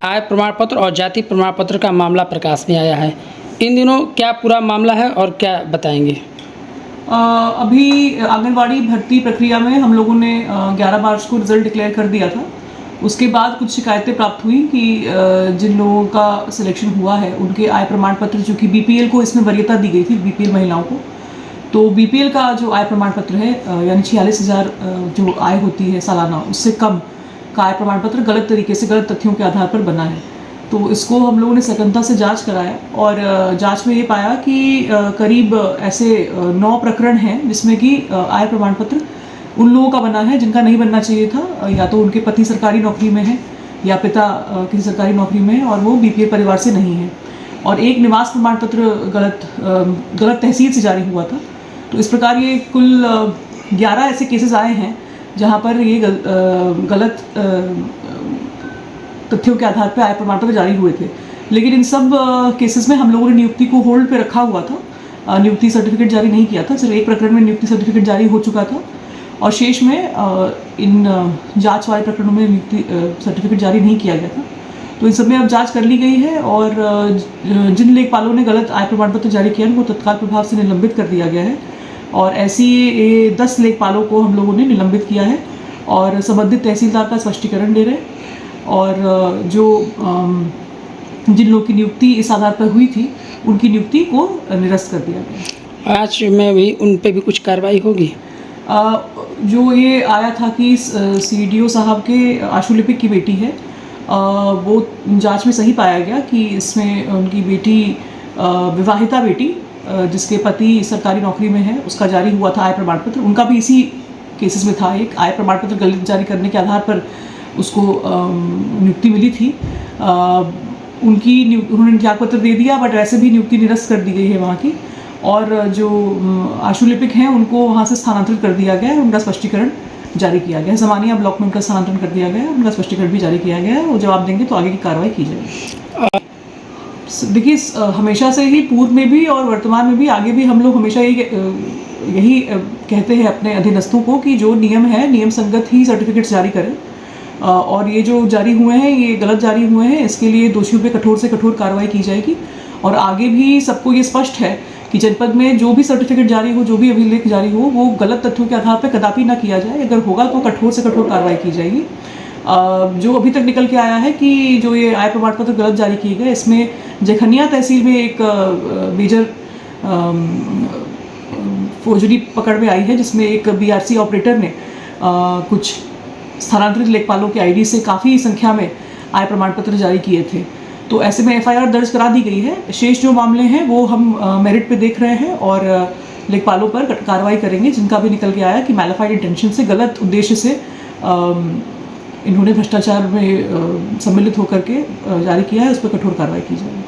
आय प्रमाण पत्र और जाति प्रमाण पत्र का मामला प्रकाश में आया है। इन दिनों क्या पूरा मामला है और क्या बताएंगे? अभी आंगनवाड़ी भर्ती प्रक्रिया में हम लोगों ने 11 मार्च को रिजल्ट डिक्लेयर कर दिया था। उसके बाद कुछ शिकायतें प्राप्त हुई कि जिन लोगों का सिलेक्शन हुआ है उनके आय प्रमाण पत्र, जो कि बीपीएल को इसमें वरीयता दी गई थी, बीपीएल महिलाओं को, तो बीपीएल का जो आय प्रमाण पत्र है यानी 46,000 जो आय होती है सालाना, उससे कम का आय प्रमाण पत्र गलत तरीके से, गलत तथ्यों के आधार पर बना है। तो इसको हम लोगों ने सघनता से जांच कराया और जांच में ये पाया कि करीब ऐसे 9 प्रकरण हैं जिसमें कि आय प्रमाण पत्र उन लोगों का बना है जिनका नहीं बनना चाहिए था। या तो उनके पति सरकारी नौकरी में है या पिता किसी सरकारी नौकरी में है और वो बीपीएल परिवार से नहीं है। और एक निवास प्रमाण पत्र गलत तहसील से जारी हुआ था। तो इस प्रकार ये कुल 11 ऐसे केसेस आए हैं जहाँ पर ये गलत तथ्यों के आधार पर आय प्रमाण पत्र जारी हुए थे। लेकिन इन सब केसेस में हम लोगों ने नियुक्ति को होल्ड पे रखा हुआ था, नियुक्ति सर्टिफिकेट जारी नहीं किया था। सिर्फ एक प्रकरण में नियुक्ति सर्टिफिकेट जारी हो चुका था और शेष में इन जांच वाले प्रकरणों में नियुक्ति सर्टिफिकेट जारी नहीं किया गया था। तो इन सब में अब जांच कर ली गई है और जिन लेखपालों ने गलत आय प्रमाण पत्र जारी किया उनको तत्काल प्रभाव से निलंबित कर दिया गया है और ऐसी 10 लेखपालों को हम लोगों ने निलंबित किया है और संबंधित तहसीलदार का स्पष्टीकरण दे रहे हैं। और जो जिन लोगों की नियुक्ति इस आधार पर हुई थी उनकी नियुक्ति को निरस्त कर दिया गया। आज में भी उन पे भी कुछ कार्रवाई होगी? जो ये आया था कि सीडीओ साहब के आशुलिपिक की बेटी है, वो जांच में सही पाया गया कि इसमें उनकी बेटी, विवाहिता बेटी जिसके पति सरकारी नौकरी में है, उसका जारी हुआ था आय प्रमाण पत्र। उनका भी इसी केसेस में था, एक आय प्रमाण पत्र गलत जारी करने के आधार पर उसको नियुक्ति मिली थी। उन्होंने त्याग पत्र दे दिया बट वैसे भी नियुक्ति निरस्त कर दी गई है वहाँ की। और जो आशुलिपिक हैं उनको वहाँ से स्थानांतरित कर दिया गया है, उनका स्पष्टीकरण जारी किया गया है। ज़मानिया ब्लॉक में उनका स्थानांतरण कर दिया गया है, उनका स्पष्टीकरण भी जारी किया गया है। वो जवाब देंगे तो आगे की कार्रवाई की जाएगी। देखिए, हमेशा से ही पूर्व में भी और वर्तमान में भी, आगे भी हम लोग हमेशा यही कहते हैं अपने अधीनस्थों को कि जो नियम है, नियम संगत ही सर्टिफिकेट्स जारी करें। और ये जो जारी हुए हैं, ये गलत जारी हुए हैं, इसके लिए दोषियों पे कठोर से कठोर कार्रवाई की जाएगी। और आगे भी सबको ये स्पष्ट है कि जनपद में जो भी सर्टिफिकेट जारी हो, जो भी अभिलेख जारी हो, वो गलत तथ्यों के आधार पर कदापि ना किया जाए। अगर होगा तो कठोर से कठोर कार्रवाई की जाएगी। जो अभी तक निकल के आया है कि जो ये आय प्रमाण पत्र गलत जारी किए गए, इसमें जखनिया तहसील में एक मेजर फोर्जरी पकड़ में आई है, जिसमें एक बीआरसी ऑपरेटर ने कुछ स्थानांतरित लेखपालों के आईडी से काफ़ी संख्या में आय प्रमाण पत्र जारी किए थे। तो ऐसे में एफआईआर दर्ज करा दी गई है। शेष जो मामले हैं वो हम मेरिट पे देख रहे हैं और लेखपालों पर कार्रवाई करेंगे जिनका भी निकल के आया कि मैलिफाइड इंटेंशन से, गलत उद्देश्य से इन्होंने भ्रष्टाचार में सम्मिलित होकर के जारी किया है, उस पर कठोर कार्रवाई की जाएगी।